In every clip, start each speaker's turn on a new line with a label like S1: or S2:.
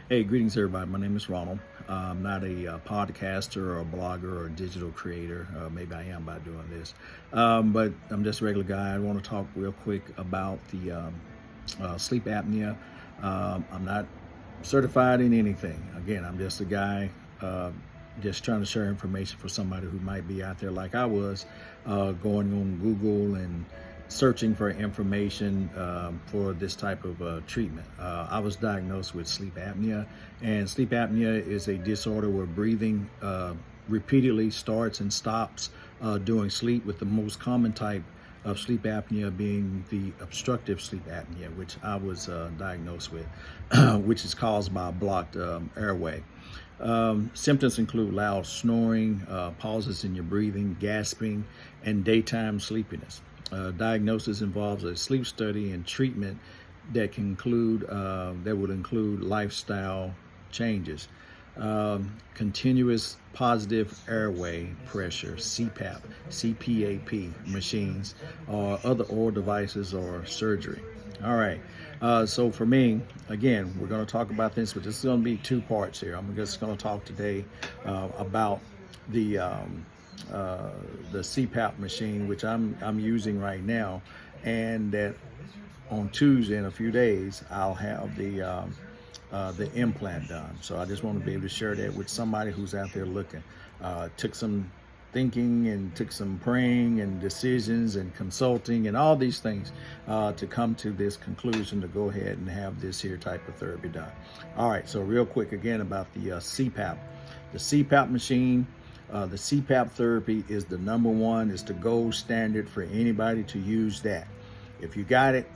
S1: Hey, greetings, everybody. My name is Ronald. I'm not a podcaster or a blogger or a digital creator. Maybe I am by doing this, but I'm just a regular guy. I want to talk real quick about the sleep apnea. I'm not certified in anything. Again, I'm just a guy just trying to share information for somebody who might be out there like I was, going on Google and searching for information for this type of treatment. I was diagnosed with sleep apnea, and sleep apnea is a disorder where breathing repeatedly starts and stops during sleep, with the most common type of sleep apnea being the obstructive sleep apnea, which I was diagnosed with, which is caused by a blocked airway. Symptoms include loud snoring, pauses in your breathing, gasping, and daytime sleepiness. Diagnosis involves a sleep study and treatment that would include lifestyle changes, continuous positive airway pressure, CPAP, CPAP machines, or other oral devices or surgery. All right. So for me, again, we're going to talk about this, but this is going to be two parts here. I'm just going to talk today about the CPAP machine, which I'm using right now, and that on Tuesday in a few days I'll have the implant done. So I just want to be able to share that with somebody who's out there looking. Took some thinking and took some praying and decisions and consulting and all these things to come to this conclusion to go ahead and have this here type of therapy done. All right, so real quick again about the CPAP. The CPAP machine, the CPAP therapy is the number one, is the gold standard for anybody to use that. If you got it,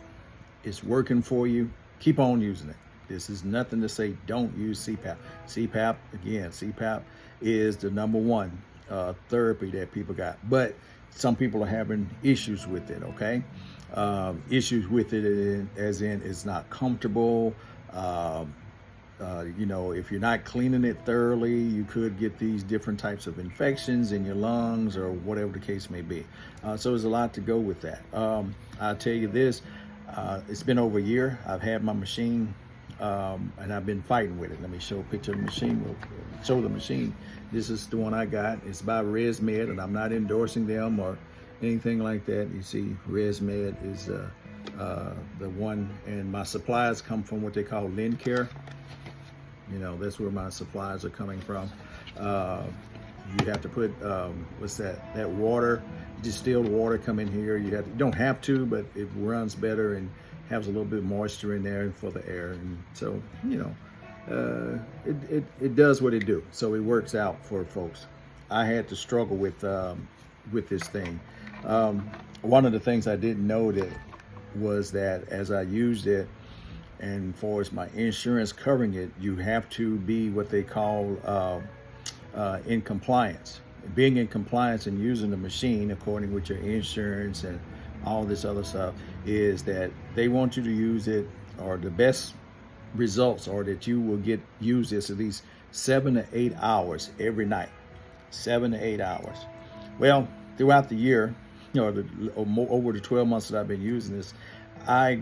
S1: it's working for you, keep on using it. This is nothing to say don't use CPAP. CPAP is the number one therapy that people got. But some people are having issues with it, okay? Issues with it as in it's not comfortable. If you're not cleaning it thoroughly, you could get these different types of infections in your lungs or whatever the case may be. So there's a lot to go with that. I'll tell you this, it's been over a year. I've had my machine and I've been fighting with it. Let me show a picture of the machine. Show the machine. This is the one I got. It's by ResMed, and I'm not endorsing them or anything like that. You see, ResMed is the one, and my supplies come from what they call Lincare. That's where my supplies are coming from. You have to put that water, distilled water, come in here. You don't have to, but it runs better and has a little bit of moisture in there for the air, and so it does what it do. So it works out for folks. I had to struggle with this thing. One of the things I didn't know that was that as I used it, and for as my insurance covering it, you have to be what they call in compliance. Being in compliance and using the machine according with your insurance and all this other stuff is that they want you to use it, or the best results are that you will use this at least 7 to 8 hours every night. 7 to 8 hours. Well, throughout the year, over the 12 months that I've been using this, I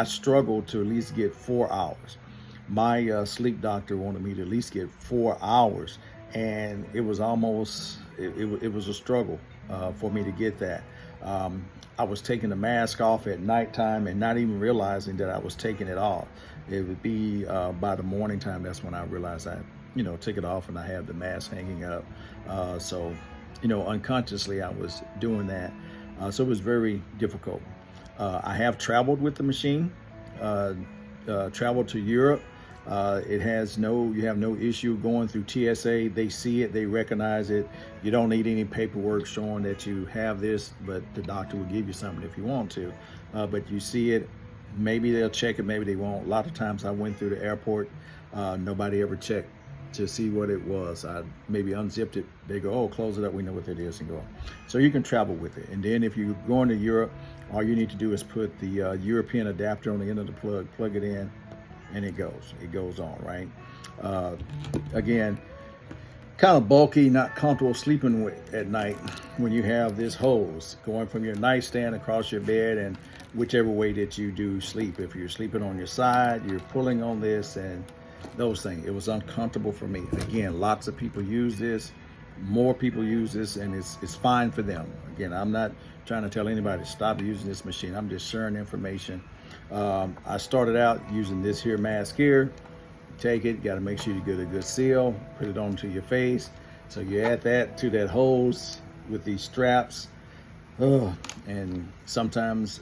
S1: struggled to at least get 4 hours. My sleep doctor wanted me to at least get 4 hours, and it was almost it was a struggle for me to get that. I was taking the mask off at nighttime and not even realizing that I was taking it off. It would be by the morning time, that's when I realized I took it off and I had the mask hanging up. So unconsciously I was doing that. So it was very difficult. I have traveled with the machine, traveled to Europe. You have no issue going through TSA. They see it, they recognize it. You don't need any paperwork showing that you have this, but the doctor will give you something if you want to. But you see it, maybe they'll check it, maybe they won't. A lot of times I went through the airport, nobody ever checked to see what it was. I maybe unzipped it, they go, oh, close it up, we know what it is, and go. So you can travel with it. And then if you're going to Europe, all you need to do is put the European adapter on the end of the plug it in, and it goes on, right? Again, kind of bulky, not comfortable sleeping with at night when you have this hose going from your nightstand across your bed and whichever way that you do sleep. If you're sleeping on your side, you're pulling on this, and those things. It was uncomfortable for me. Again, lots of people use this, more people use this, and it's fine for them. Again, I'm not trying to tell anybody to stop using this machine. I'm just sharing information. I started out using this here mask here. Take it, got to make sure you get a good seal, put it onto your face. So you add that to that hose with these straps. And sometimes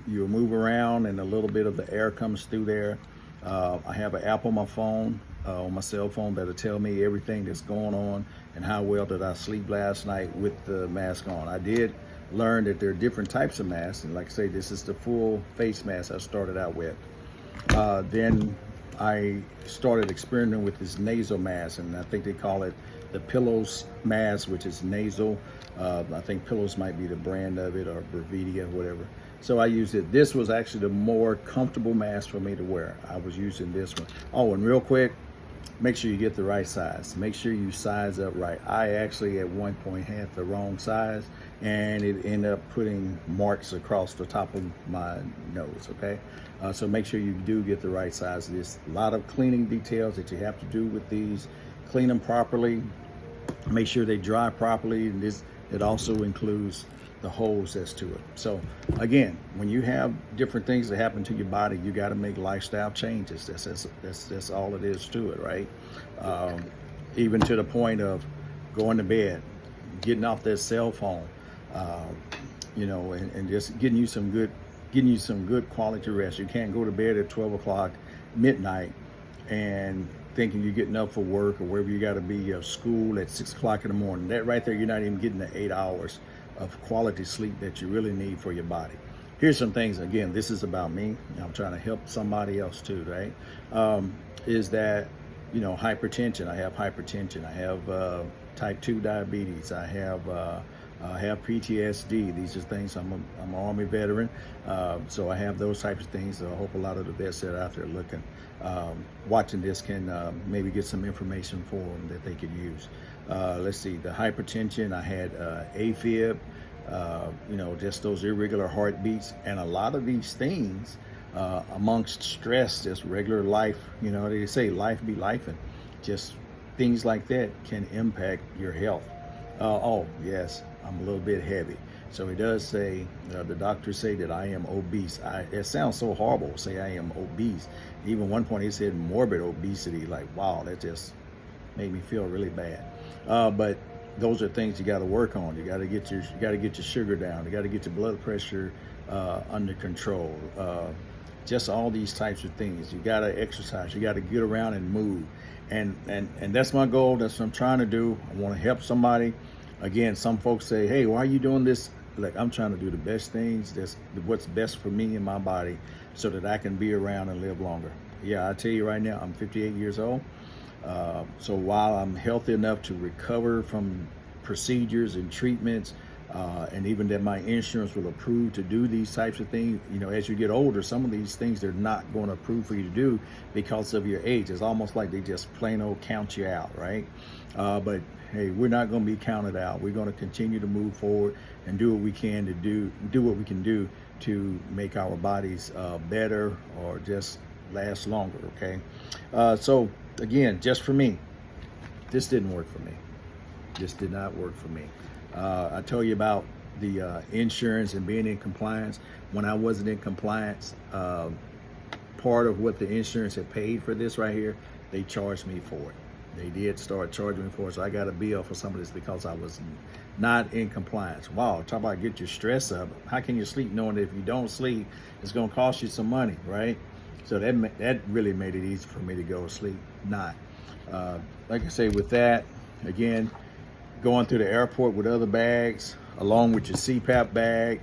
S1: you'll move around and a little bit of the air comes through there. I have an app on my phone, on my cell phone, that'll tell me everything that's going on and how well did I sleep last night with the mask on. I did learn that there are different types of masks, and like I say, this is the full face mask I started out with. Then I started experimenting with this nasal mask, and I think they call it the Pillows mask, which is nasal. I think Pillows might be the brand of it, or Brevidia, whatever. So I used it. This was actually the more comfortable mask for me to wear. I was using this one. Oh, and real quick, make sure you get the right size. Make sure you size up right. I actually at one point had the wrong size, and it ended up putting marks across the top of my nose, okay? So make sure you do get the right size. There's a lot of cleaning details that you have to do with these. Clean them properly. Make sure they dry properly. And it also includes the hose that's to it. So again, when you have different things that happen to your body, you got to make lifestyle changes. That's all it is to it, right? Even to the point of going to bed, getting off that cell phone, and just getting you some good quality rest. You can't go to bed at 12 o'clock midnight and thinking you're getting up for work or wherever you got to be, school at 6 o'clock in the morning. That right there, you're not even getting the 8 hours of quality sleep that you really need for your body. Here's some things, again, this is about me. I'm trying to help somebody else too, right? Is that, hypertension. I have hypertension. I have type 2 diabetes. I have PTSD. These are things, I'm an Army veteran, so I have those types of things. So I hope a lot of the vets that are out there looking, watching this can maybe get some information for them that they could use. Let's see, the hypertension, I had AFib, just those irregular heartbeats, and a lot of these things amongst stress, just regular life, they say life be life, and just things like that can impact your health. Oh yes, I'm a little bit heavy. So it does say, the doctors say that I am obese. It sounds so horrible to say I am obese. Even one point he said morbid obesity. Like, wow, that just made me feel really bad. But those are things you got to work on. You got to get your sugar down. You got to get your blood pressure under control. Just all these types of things. You got to exercise. You got to get around and move. And that's my goal. That's what I'm trying to do. I want to help somebody. Again, some folks say, hey, why are you doing this? Like, I'm trying to do the best things. That's what's best for me and my body so that I can be around and live longer. Yeah, I tell you right now, I'm 58 years old. So while I'm healthy enough to recover from procedures and treatments, and even that my insurance will approve to do these types of things, as you get older, some of these things they're not going to approve for you to do because of your age. It's almost like they just plain old count you out, right? But hey, we're not going to be counted out. We're going to continue to move forward and do what we can to do what we can do to make our bodies better or just last longer, okay? So again, just for me, this didn't work for me. This did not work for me. I told you about the insurance and being in compliance. When I wasn't in compliance, part of what the insurance had paid for this right here, they charged me for it. They did start charging me for it, so I got a bill for some of this because I was not in compliance. Wow, talk about get your stress up. How can you sleep knowing that if you don't sleep, it's going to cost you some money, right? So that really made it easy for me to go to sleep. Not. Like I say, with that, again, going through the airport with other bags, along with your CPAP bag,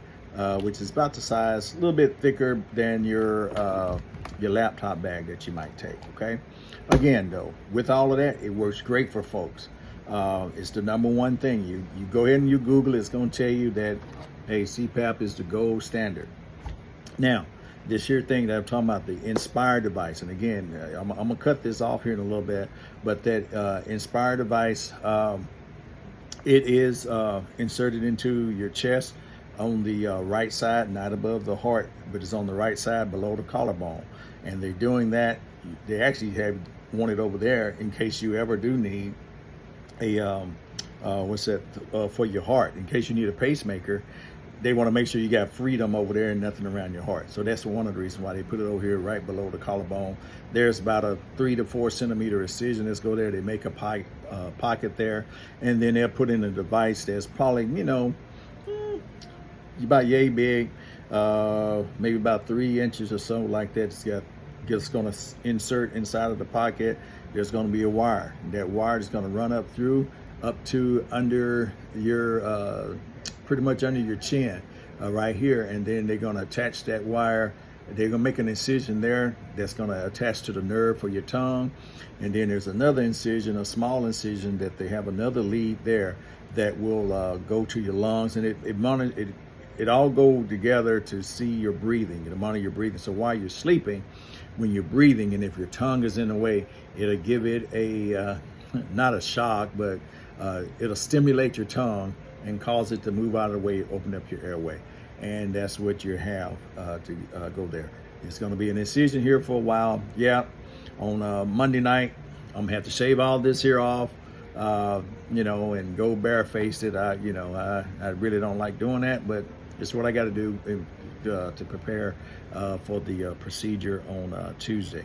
S1: which is about the size, a little bit thicker than your laptop bag that you might take, okay? Again, though, with all of that, it works great for folks. It's the number one thing. You go ahead and you Google it, it's going to tell you that, hey, CPAP is the gold standard. Now, this here thing that I'm talking about, the Inspire device, and again, I'm going to cut this off here in a little bit, but that Inspire device, it is inserted into your chest on the right side, not above the heart, but it's on the right side below the collarbone. And they're doing that. They actually have want it over there in case you ever do need a for your heart. In case you need a pacemaker, they want to make sure you got freedom over there and nothing around your heart. So that's one of the reasons why they put it over here right below the collarbone. There's about a 3 to 4 centimeter incision. Let's go there. They make a pocket there, and then they'll put in a device that's probably, about yay big, maybe about 3 inches or so, like that. It's going to insert inside of the pocket. There's going to be a wire. That wire is going to run up to under your pretty much under your chin, right here, and then they're going to attach that wire. They're going to make an incision there that's going to attach to the nerve for your tongue, and then there's another incision, a small incision, that they have another lead there that will go to your lungs, and it all go together to see your breathing, the amount of your breathing. So while you're sleeping, when you're breathing, and if your tongue is in the way, it'll give it a not a shock, but it'll stimulate your tongue and cause it to move out of the way, open up your airway. And that's what you have to go there. It's going to be an incision here for a while. Yeah, on Monday night, I'm going to have to shave all this here off, and go barefaced it. I really don't like doing that, but it's what I got to do to prepare for the procedure on Tuesday.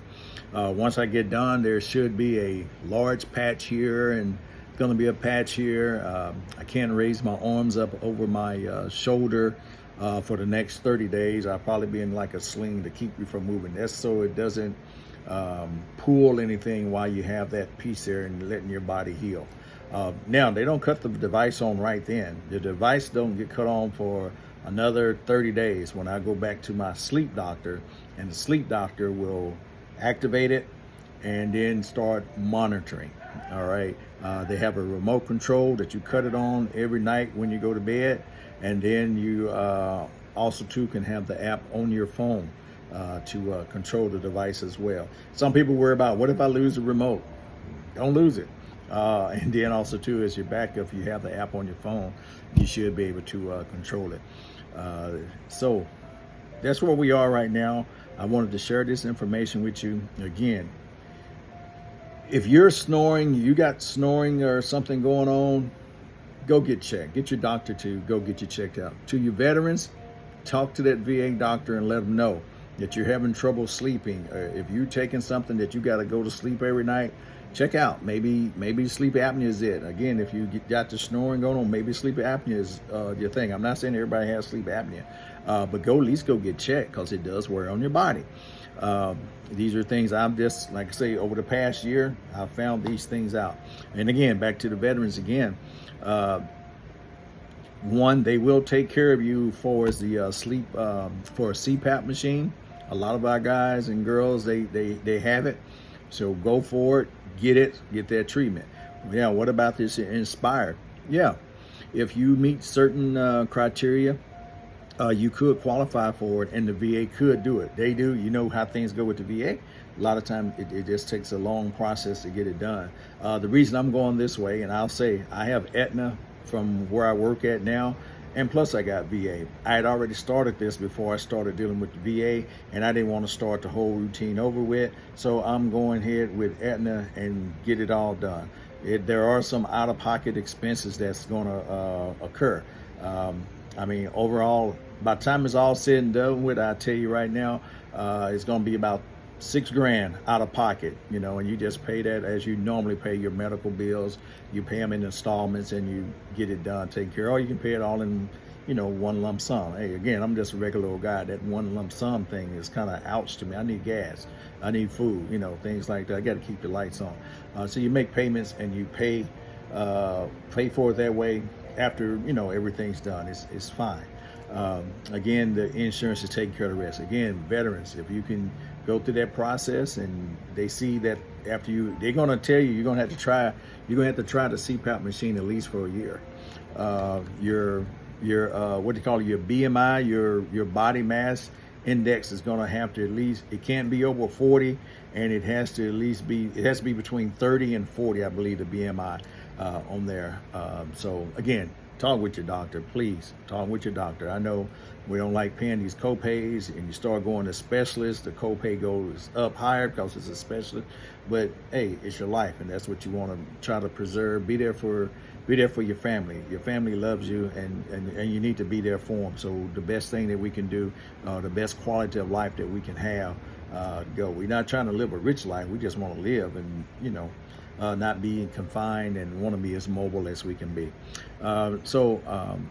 S1: Once I get done, there should be a large patch here, and going to be a patch here. I can't raise my arms up over my shoulder for the next 30 days. I'll probably be in like a sling to keep you from moving. That's so it doesn't pull anything while you have that piece there and letting your body heal. Now, they don't cut the device on right then. The device don't get cut on for another 30 days when I go back to my sleep doctor, and the sleep doctor will activate it and then start monitoring. All right. They have a remote control that you cut it on every night when you go to bed, and then you also too can have the app on your phone to control the device as well. Some people worry about, what if I lose the remote? Don't lose it. And then also too, as your backup, if you have the app on your phone, you should be able to control it. So that's where we are right now. I wanted to share this information with you. Again, if you're snoring, you got snoring or something going on, go get checked. Get your doctor to go get you checked out. To your veterans, talk to that VA doctor and let them know that you're having trouble sleeping. If you're taking something that you got to go to sleep every night, check out. Maybe sleep apnea is it. Again, if you got the snoring going on, maybe sleep apnea is your thing. I'm not saying everybody has sleep apnea, but at least go get checked, because it does wear on your body. These are things I've just, like I say, over the past year, I've found these things out. And again, back to the veterans again. One, they will take care of you for the sleep for a CPAP machine. A lot of our guys and girls, they have it. So go for it, get that treatment. Yeah, what about this Inspire? Yeah, if you meet certain criteria, you could qualify for it, and the VA could do it. They do. You know how things go with the VA. A lot of times it just takes a long process to get it done. The reason I'm going this way, and I'll say I have Aetna from where I work at now, and plus I got VA. I had already started this before I started dealing with the VA, and I didn't want to start the whole routine over with, so I'm going ahead with Aetna and get it all done. There are some out-of-pocket expenses that's going to occur. Overall, by the time it's all said and done with, I tell you right now, it's going to be about $6 grand out of pocket, and you just pay that as you normally pay your medical bills. You pay them in installments, and you get it done, taken care of. Or you can pay it all in, one lump sum. Hey, again, I'm just a regular old guy. That one lump sum thing is kind of ouch to me. I need gas, I need food, things like that. I got to keep the lights on. So you make payments, and you pay for it that way. After everything's done, it's fine. Again, the insurance is taking care of the rest. Again, veterans, if you can go through that process, and they see that after they're going to tell you you're going to have to try the CPAP machine at least for a year. Your what do you call it? Your BMI, your body mass index is going to have to, at least, it can't be over 40, and it has to be between 30 and 40, I believe, the BMI on there. So again, talk with your doctor, please. Talk with your doctor. I know we don't like paying these co-pays, and you start going to specialists, the co-pay goes up higher because it's a specialist. But hey, it's your life, and that's what you want to try to preserve. Be there for your family. Your family loves you, and you need to be there for them. So the best thing that we can do, the best quality of life that we can have, go. We're not trying to live a rich life. We just want to live, and not be confined, and want to be as mobile as we can be. So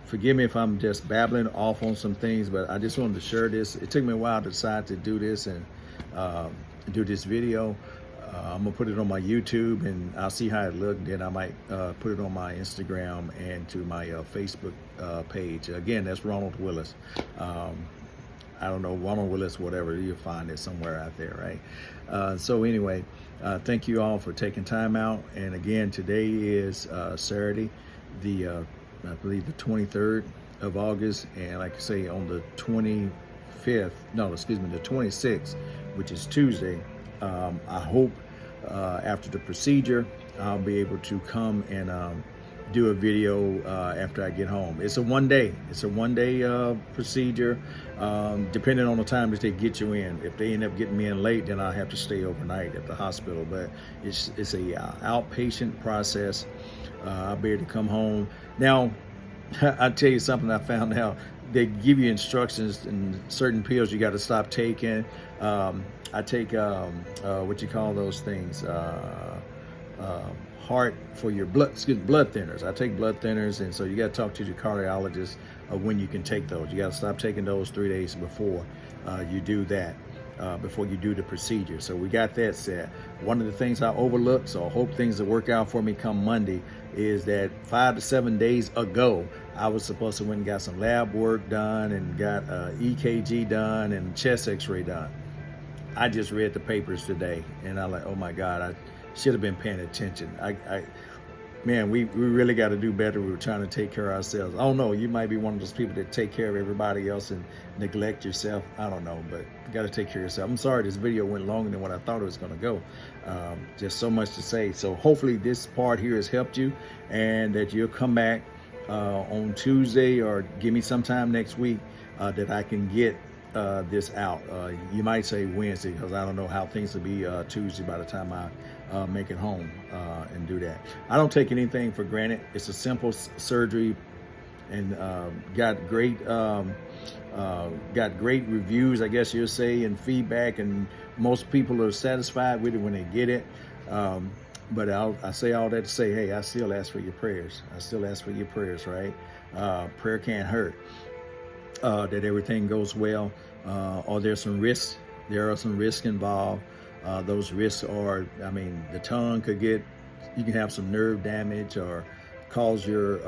S1: forgive me if I'm just babbling off on some things, but I just wanted to share this. It took me a while to decide to do this and do this video. I'm gonna put it on my YouTube, and I'll see how it looked. Then I might put it on my Instagram and to my Facebook page. Again, that's Ronald Willis. I don't know, Ronald Willis, whatever. You'll find it somewhere out there, right? So anyway, thank you all for taking time out. And again, today is Saturday, I believe the 23rd of August. And like I say, on the 25th, no, excuse me, the 26th, which is Tuesday, I hope after the procedure, I'll be able to come and do a video after I get home. It's a one day procedure, depending on the time that they get you in. If they end up getting me in late, then I'll have to stay overnight at the hospital. But it's a outpatient process. I'll be able to come home. Now, I'll tell you something I found out. They give you instructions, and certain pills you got to stop taking. I take what you call those things, heart for your blood thinners. I take blood thinners, and so you got to talk to your cardiologist when you can take those. You got to stop taking those 3 days before you do that, before you do the procedure. So we got that set. One of the things I overlooked, so I hope things will work out for me come Monday, is that 5 to 7 days ago, I was supposed to went and got some lab work done and got EKG done and chest x-ray done. I just read the papers today, and I'm like, oh my God, I should have been paying attention. Man, we really got to do better. We're trying to take care of ourselves. I don't know, you might be one of those people that take care of everybody else and neglect yourself. I don't know, but you got to take care of yourself. I'm sorry this video went longer than what I thought it was going to go. Just so much to say. So hopefully this part here has helped you, and that you'll come back on Tuesday, or give me some time next week that I can get this out. You might say Wednesday, because I don't know how things will be Tuesday by the time I make it home and do that. I don't take anything for granted. It's a simple surgery, and got great reviews, I guess you'll say, and feedback, and most people are satisfied with it when they get it. But I say all that to say, hey, I still ask for your prayers. I still ask for your prayers, right? Prayer can't hurt. That everything goes well, or there's some risks. There are some risks involved. Those risks are, the tongue you can have some nerve damage, or cause your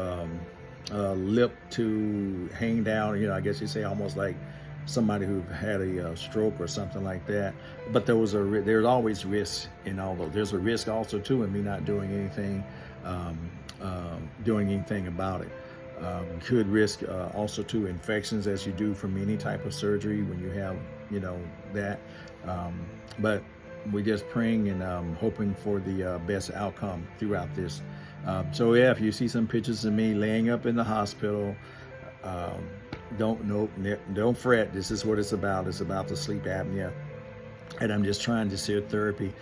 S1: lip to hang down. I guess you say almost like somebody who had a stroke or something like that. But there's always risks in all those. There's a risk also too in me not doing anything about it. Could risk also to infections, as you do from any type of surgery when you have that, but we're just praying and hoping for the best outcome throughout this. So yeah, if you see some pictures of me laying up in the hospital, don't fret. This is what it's about. It's about the sleep apnea, and I'm just trying this here therapy.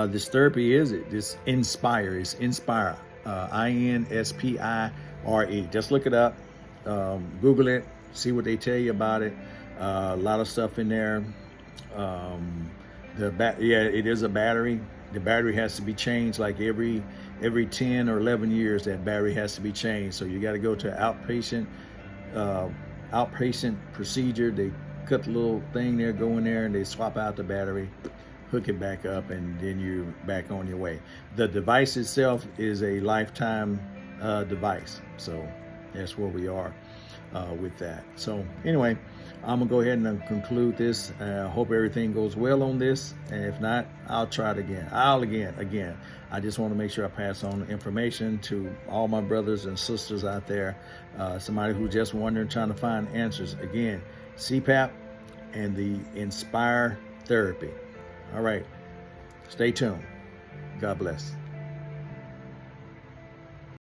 S1: This therapy this Inspire. It's Inspire, Inspire. Just look it up, Google it, see what they tell you about it. A lot of stuff in there. It is a battery. The battery has to be changed like every 10 or 11 years. That battery has to be changed. So you got to go to outpatient procedure. They cut the little thing there, go in there, and they swap out the battery, hook it back up, and then you're back on your way. The device itself is a lifetime device. So that's where we are with that. So anyway, I'm gonna go ahead and conclude this. Hope everything goes well on this, and if not, I'll try it again. Again, I just want to make sure I pass on the information to all my brothers and sisters out there. Somebody who just wondering, trying to find answers. Again, CPAP and the Inspire therapy. All right, stay tuned. God bless.